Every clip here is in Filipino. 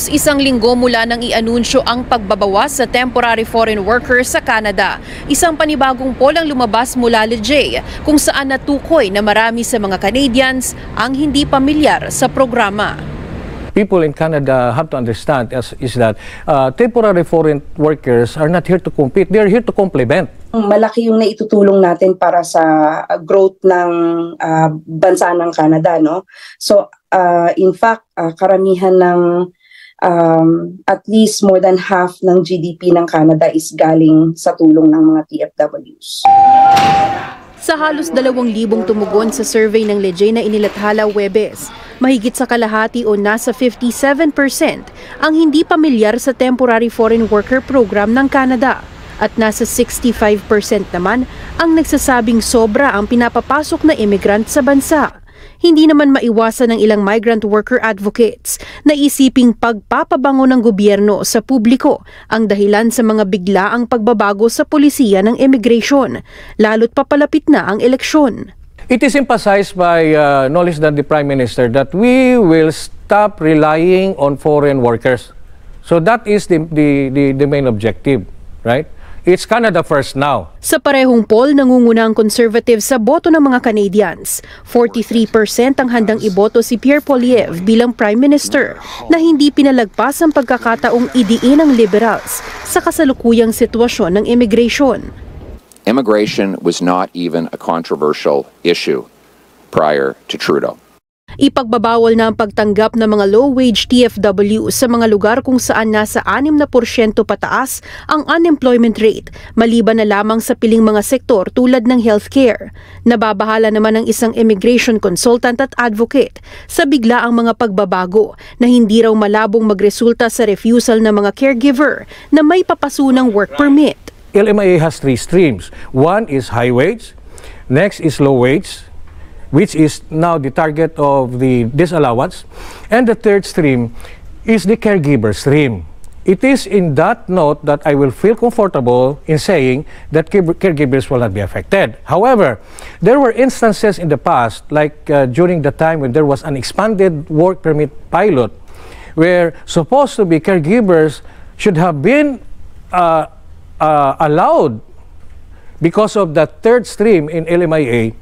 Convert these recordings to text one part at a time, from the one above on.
News, isang linggo mula nang i-anunsyo ang pagbabawas sa temporary foreign workers sa Canada. Isang panibagong poll ang lumabas mula Leger kung saan natukoy na marami sa mga Canadians ang hindi pamilyar sa programa. People in Canada have to understand is that temporary foreign workers are not here to compete, they are here to complement. Malaki yung naitutulong natin para sa growth ng bansa ng Canada, no? So in fact, karamihan ng at least more than half ng GDP ng Canada is galing sa tulong ng mga TFWs. Sa halos 2,000 tumugon sa survey ng Leger na inilathala Huwebes, mahigit sa kalahati o nasa 57% ang hindi pamilyar sa temporary foreign worker program ng Canada. At nasa 65% naman ang nagsasabing sobra ang pinapapasok na immigrant sa bansa. Hindi naman maiwasan ng ilang migrant worker advocates na isiping pagpapabango ng gobyerno sa publiko ang dahilan sa mga biglaang pagbabago sa polisiya ng immigration, lalo't papalapit na ang eleksyon. It is emphasized by no less than the Prime Minister that we will stop relying on foreign workers. So that is the main objective, right? It's Canada first now. Sa parehong poll, nangunguna ang Conservative sa boto ng mga Canadians. 43% ang handang iboto si Pierre Poilievre bilang Prime Minister na hindi pinalagpas ang pagkakataong idiin ng Liberals sa kasalukuyang sitwasyon ng immigration. Immigration was not even a controversial issue prior to Trudeau. Ipagbabawal na ang pagtanggap ng mga low-wage TFW sa mga lugar kung saan nasa 6% pataas ang unemployment rate, maliban na lamang sa piling mga sektor tulad ng healthcare. Nababahala naman ang isang immigration consultant at advocate sa biglaang mga pagbabago na hindi raw malabong magresulta sa refusal ng mga caregiver na may papasunang work permit. LMIA has 3 streams. One is high wage, next is low wage, which is now the target of the disallowance, and the third stream is the caregiver stream. It is in that note that I will feel comfortable in saying that caregivers will not be affected. However, there were instances in the past, like during the time when there was an expanded work permit pilot, where supposed to be caregivers should have been allowed because of the third stream in LMIA.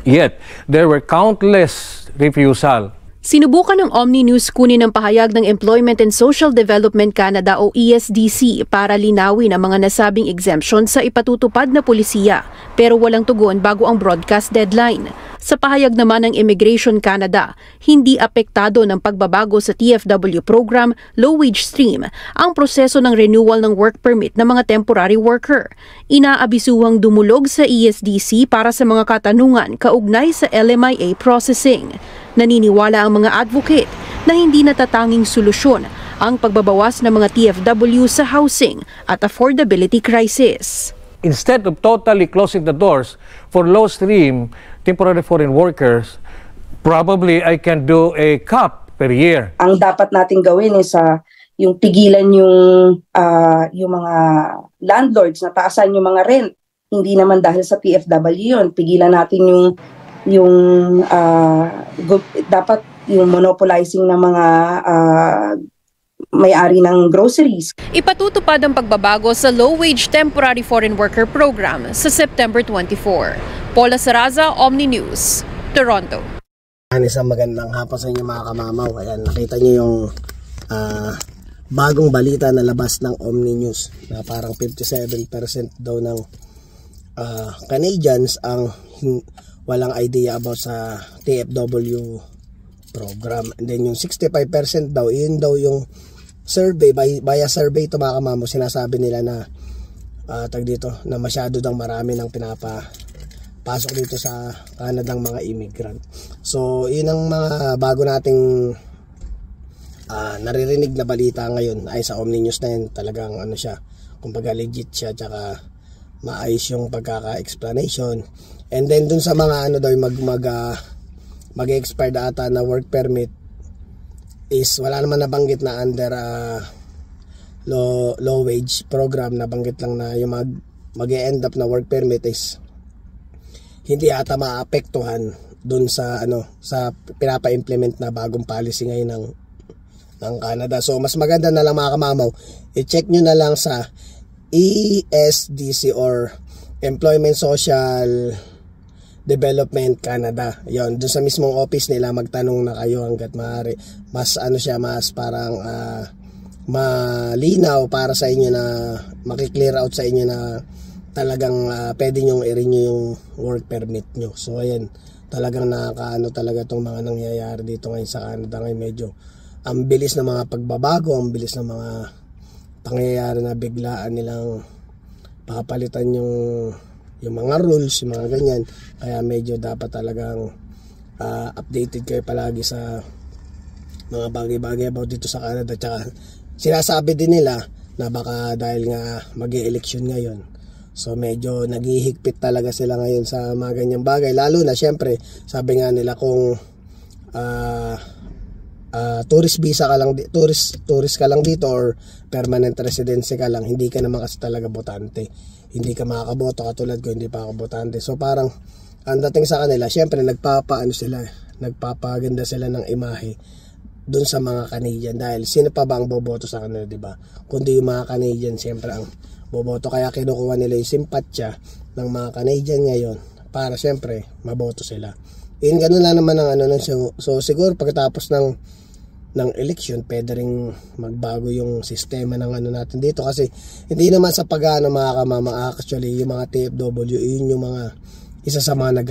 Yet, there were countless refusal. Sinubukan ng Omni News kunin ang pahayag ng Employment and Social Development Canada o ESDC para linawin ang mga nasabing exemption sa ipatutupad na polisiya, pero walang tugon bago ang broadcast deadline. Sa pahayag naman ng Immigration Canada, hindi apektado ng pagbabago sa TFW program low-wage stream ang proseso ng renewal ng work permit ng mga temporary worker. Inaabisuhang dumulog sa ESDC para sa mga katanungan kaugnay sa LMIA processing. Naniniwala ang mga advocate na hindi natatanging solusyon ang pagbabawas ng mga TFW sa housing at affordability crisis. Instead of totally closing the doors for low-stream temporary foreign workers, probably I can do a cap per year. Ang dapat natin gawin is yung pigilan yung mga landlords na taasan yung mga rent. Hindi naman dahil sa TFW yun. Pigilan natin dapat yung monopolizing ng mga may-ari ng groceries. Ipatutupad ang pagbabago sa low-wage temporary foreign worker program sa September 24. Paula Saraza, Omni News, Toronto. Isang magandang hapon sa inyo mga kamamaw. Ayan, nakita niyo yung bagong balita na labas ng Omni News na parang 57% daw ng Canadians ang walang idea about sa TFW program. And then yung 65% daw, yun daw yung survey, by a survey ito mga kamamo, sinasabi nila na na masyado daw marami ng pinapasok dito sa Canadang mga immigrant. So yun ang mga bago nating naririnig na balita ngayon ay sa Omni News na yun. Talagang ano siya, kumbaga legit siya, tsaka maayos yung pagkaka-explanation. And then dun sa mga ano daw mag-expire ata na work permit is wala naman nabanggit na under low wage program. Nabanggit lang na yung mag-end up na work permit is hindi ata maapektuhan dun sa sa pinapa-implement na bagong policy ngayon ng ng Canada. So mas maganda na lang mga kamamaw, i-check nyo na lang sa ESDC or Employment Social Development Canada. Yon, doon sa mismong office nila magtanong na kayo hangga't maaari. Mas ano siya, mas parang malinaw para sa inyo na maki-clear out sa inyo na talagang pwede nyong i-renew yung work permit nyo. So ayan, talagang nakakaano talaga itong mga nangyayari dito ngayon sa Canada. Ngayon medyo ang bilis ng mga pagbabago, ang bilis ng mga pangyayari na biglaan nilang papalitan yung mga rules, yung mga ganyan. Kaya medyo dapat talagang updated kayo palagi sa mga bagay-bagay about dito sa Canada. Tsaka sinasabi din nila na baka dahil nga mag-e-election ngayon, so medyo naghihigpit talaga sila ngayon sa mga ganyang bagay. Lalo na syempre, sabi nga nila kung tourist visa ka lang, tourist ka lang dito or permanent residency ka lang, hindi ka naman kasi talaga botante. Hindi ka makakaboto katulad ko, hindi pa ako botante. So parang ang dating sa kanila, syempre nagpapaganda sila ng imahe doon sa mga Canadian, dahil sino pa ba ang boboto sa kanila, di ba? Kundi yung mga Canadian syempre ang boboto, kaya kinukuha nila yung simpatya ng mga Canadian ngayon para syempre maboto sila. Ganun lang naman ang so siguro pagkatapos ng election, pwede ring magbago yung sistema ng natin dito, kasi hindi naman sa pag-ano mga kamama, actually yung mga TFW, yun yung mga isa sa mga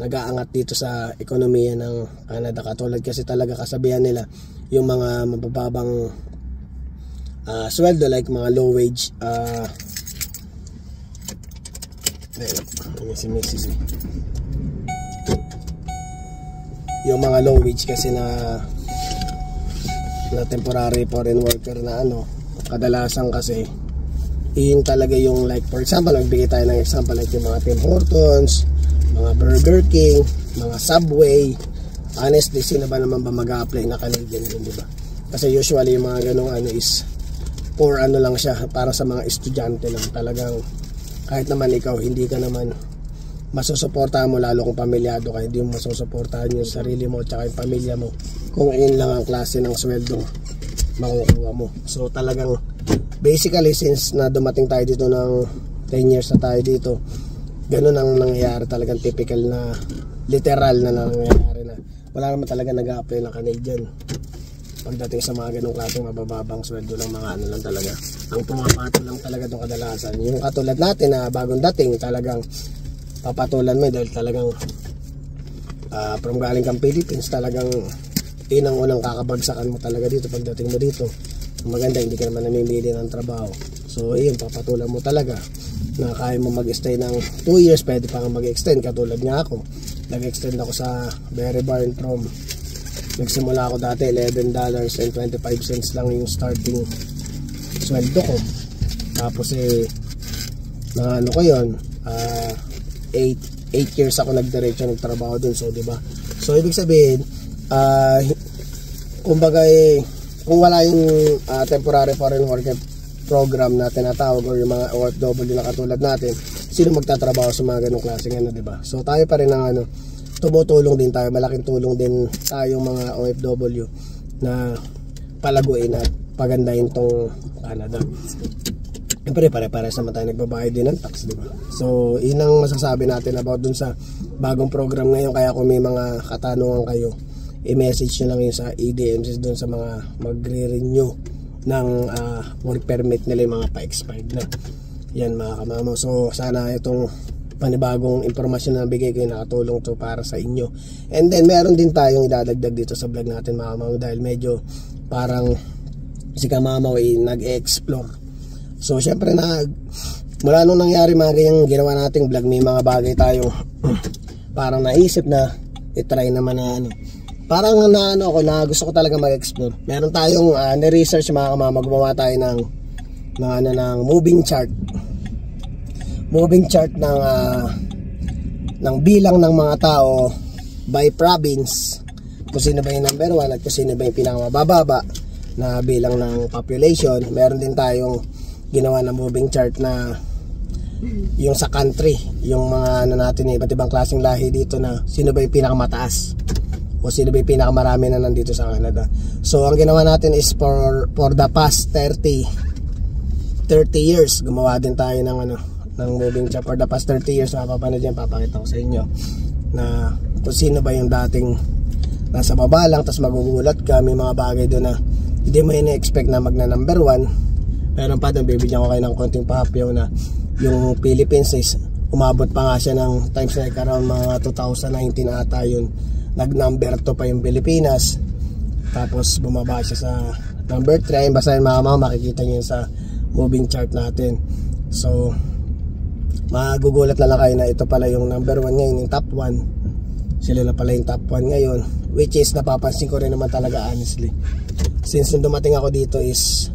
nag-aangat dito sa ekonomiya ng Canada. Katulad kasi talaga kasabihan nila yung mga mabababang sweldo, like mga low wage yung mga low wage kasi na temporary foreign worker na kadalasan kasi yun talaga yung, like for example, nagbigay tayo ng example like yung mga Tim Hortons, mga Burger King, mga Subway. Honestly, sino ba naman ba mag-a-apply na Canadian yun, di ba? Kasi usually yung mga ganong is for lang siya, para sa mga estudyante lang. Talagang kahit naman ikaw, hindi ka naman masusuportahan mo, lalo kung pamilyado ka, hindi mo masusuportahan yung sarili mo at yung pamilya mo kung yun lang ang klase ng sweldo makukuha mo. So talagang basically, since na dumating tayo dito ng 10 years na tayo dito, ganun ang nangyayari, talagang typical na literal na nangyayari na wala naman talaga nag-a-apply na Canadian pagdating sa mga ganung klaseng mabababang sweldo ng mga lang talaga. Ang pumapato lang talaga itong kadalasan. Yung katulad natin na bagong dating, talagang papatulan mo dahil talagang from galing kang Philippines, talagang yun ang unang kakabagsakan mo talaga dito pagdating mo dito. Maganda, hindi ka naman namimili ng trabaho. So yun, papatulan mo talaga na kaya mo mag-stay ng 2 years, pwede pa nga mag-extend. Katulad nga ako, nag-extend ako sa Berry Barn from, nagsimula ako dati $11.25 lang yung starting sweldo ko. Tapos na ko yun, 8 years ako nagdiretso nagtrabaho dun. So diba, so ibig sabihin kumbaga kung wala yung temporary foreign worker program na tinatawag or yung mga OFW na katulad natin, sino magtatrabaho sa mga ganong klaseng diba? So tayo pa rin ang tumutulong din tayo, malaking tulong din tayong mga OFW na palaguin at pagandahin tong Canada. Siyempre pare-pares naman tayo nagbabayad din ng tax, diba? So yun ang masasabi natin about dun sa bagong program ngayon. Kaya kung may mga katanungan kayo, i-message nyo lang yun sa EDMCs dun sa mga magre-renew ng work permit nila, yung mga pa-expired na yan mga kamamaw. So sana itong panibagong impormasyon na nabigay ko nakatulong to para sa inyo. And then meron din tayong idadagdag dito sa vlog natin mga kamamaw, dahil medyo parang si kamamaw nag-explore. So syempre mula nung nangyari mga ganyang ginawa nating vlog, may mga bagay tayong parang naisip na i-try naman na parang ako na gusto ko talaga mag-explore. Meron tayong ni-research mga kamama, gumawa tayo ng moving chart. Moving chart ng bilang ng mga tao by province. Kung sino ba yung number 1 at kung sino ba yung pinakamababa na bilang ng population. Meron din tayong ginawa na moving chart na yung sa country, yung mga natin iba't ibang klaseng lahi dito, na sino ba yung pinakamataas o sino ba yung pinakamarami na nandito sa Canada. So ang ginawa natin is for the past 30 years gumawa din tayo ng ng moving chart. For the past 30 years mapapanood yan, papakita ko sa inyo na kung sino ba yung dating nasa baba lang, tapos magugulat ka, may mga bagay doon na hindi mo ina-expect na magna number 1. Pero pa doon, bibigyan ko kayo ng konting pahapyaw na yung Philippines is umabot pa nga siya ng times like around mga 2019 ata yun, nag number 2 pa yung Pilipinas, tapos bumaba siya sa number 3. Basta yung mga makikita nyo sa moving chart natin. So magugulat lang kayo na ito pala yung number 1 ngayon, yung top 1. Sila na pala yung top 1 ngayon, which is napapansin ko rin naman talaga honestly. Since nung dumating ako dito is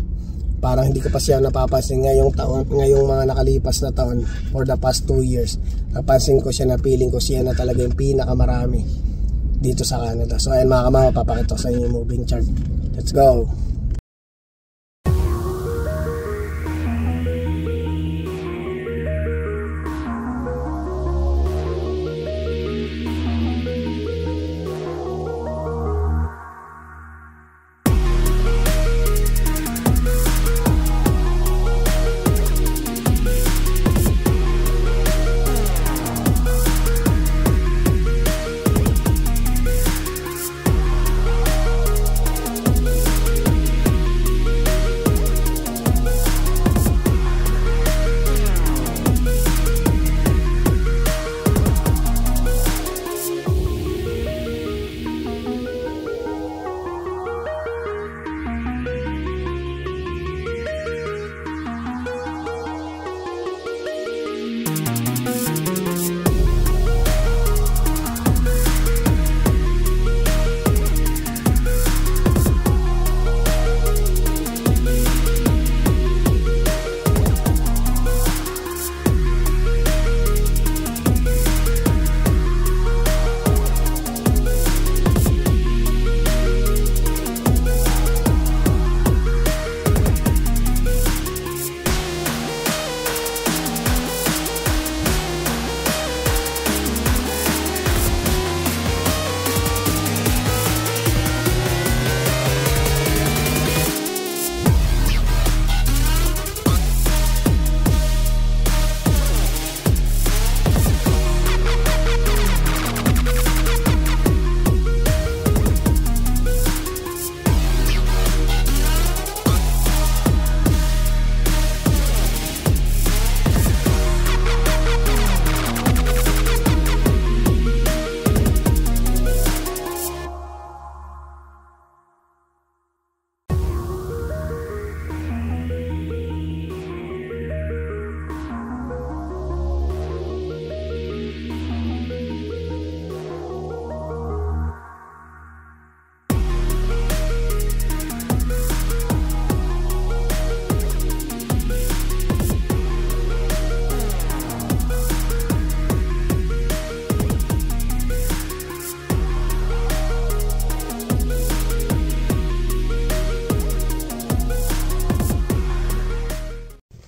parang hindi ko pa siya napapansin ngayong mga nakalipas na taon, for the past 2 years. Napansin ko siya na feeling ko siya na talaga yung pinakamarami dito sa Canada. So ayun mga kamama, papakita ko sa inyo yung moving chart. Let's go!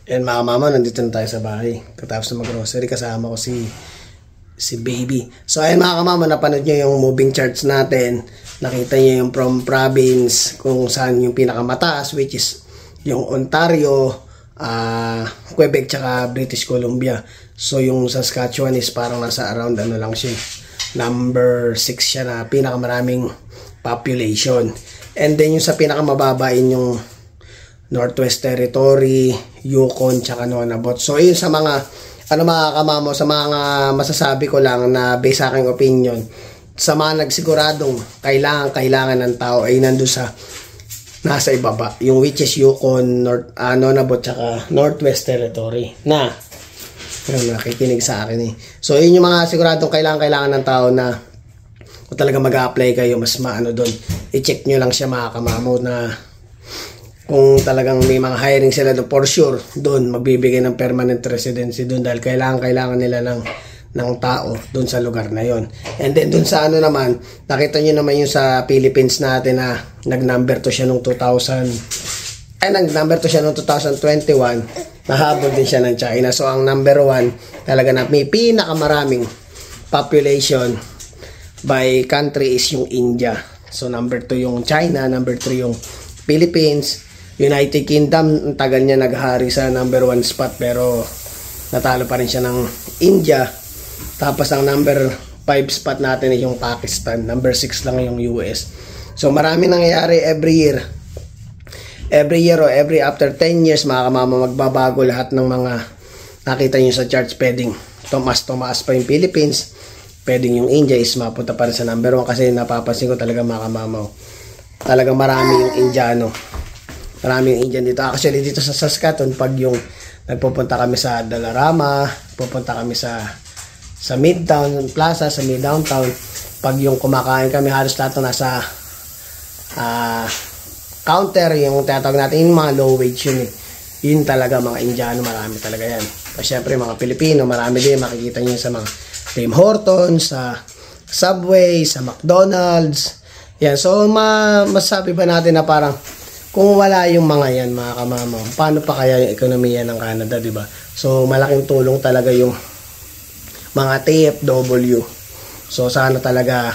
And mga mama, nandito na tayo sa bahay. Katapos na mag-grocery, kasama ko si baby. So ayun mga kamama, napanood nyo yung moving charts natin. Nakita nyo yung from province, kung saan yung pinakamataas, which is yung Ontario, Quebec, tsaka British Columbia. So yung Saskatchewan is parang nasa around lang siya, number 6 siya na pinakamaraming population. And then yung sa pinakamababain yung Northwest Territory, Yukon, tsaka Nunavut. So yun sa mga mga kamamo, sa mga masasabi ko lang na based sa aking opinion, sa mga nagsiguradong kailangan ng tao ay nandun sa nasa ibaba, yung which is Yukon, Nunavut, tsaka Northwest Territory na nakikinig sa akin So yun yung mga siguradong kailangan ng tao na kung talaga mag-a-apply kayo, mas maano doon, i-check nyo lang siya mga kamamo na kung talagang may mga hiring sila doon, for sure doon magbibigay ng permanent residency doon dahil kailangan nila ng tao doon sa lugar na yon. And then doon sa naman, nakita nyo naman yung sa Philippines natin na nag-number 2 siya nung 2021, nahabol din siya ng China. So ang number 1 talaga na may pinakamaraming population by country is yung India. So number 2 yung China, number 3 yung Philippines. United Kingdom, tagal niya naghari sa number 1 spot pero natalo pa rin siya ng India. Tapos ang number 5 spot natin ay yung Pakistan. Number 6 lang yung US. So marami nangyayari every year. Every year o every after 10 years, mga kamama, magbabago lahat ng mga nakita nyo sa charts. Pwedeng tumaas pa yung Philippines. Pwedeng yung India is mapunta pa rin sa number 1 kasi napapansin ko talaga, mga kamama, talagang marami yung Indiano. Marami yung Indian dito. Actually dito sa Saskatoon, pag yung nagpupunta kami sa Dalarama, pupunta kami sa Midtown Plaza, sa Mid-Downtown, pag yung kumakain kami, halos lahat na nasa counter, yung tinatawag natin, yung mga low wage yun eh. Yun talaga, mga Indiano, marami talaga yan. At syempre mga Pilipino, marami din, makikita nyo sa mga Tim Hortons, sa Subway, sa McDonald's. Yan, so masabi ba natin na parang kung wala yung mga yan, mga kamama, paano pa kaya yung ekonomiya ng Canada, di ba? So malaking tulong talaga yung mga TFW. So sana talaga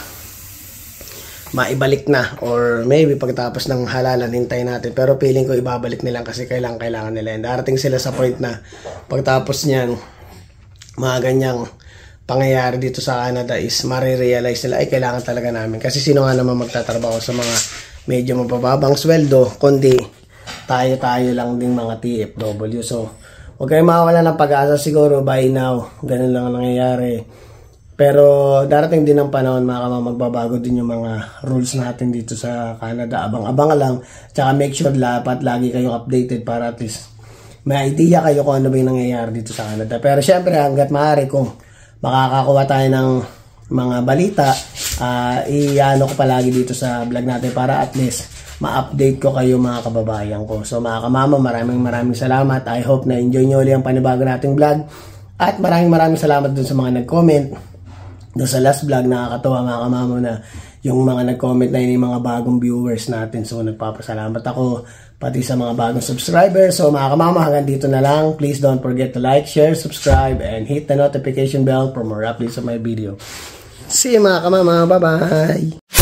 maibalik na, or maybe pagtapos ng halalan hintayin natin, pero feeling ko ibabalik nila kasi kailangan nila. And darating sila sa point na pagtapos niyan, mga ganyang pangyayari dito sa Canada is marirealize nila ay kailangan talaga namin, kasi sino nga naman magtatrabaho sa mga medyo mabababang sweldo kundi tayo lang din mga TFW. So huwag kayo mawala ng pag-asa, siguro by now ganun lang ang nangyayari, pero darating din ang panahon, mga kamama, magbabago din yung mga rules natin dito sa Canada. Abang-abang lang, tsaka make sure dapat lagi kayong updated para at least may idea kayo kung ano ba yung nangyayari dito sa Canada. Pero syempre hanggat maaari, kung makakakuha tayo ng mga balita, i-ano ko palagi dito sa vlog natin para at least ma-update ko kayo, mga kababayan ko. So mga kamama, maraming salamat. I hope na enjoy nyo ulit ang panibago nating vlog. At maraming salamat dun sa mga nag-comment doon sa last vlog. Nakakatawa, mga kamama, na yung mga nag-comment na yun yung mga bagong viewers natin. So nagpapasalamat ako, pati sa mga bagong subscribers. So mga kamama, hanggang dito na lang. Please don't forget to like, share, subscribe, and hit the notification bell for more updates of my video. See you, mga kamama. Bye-bye!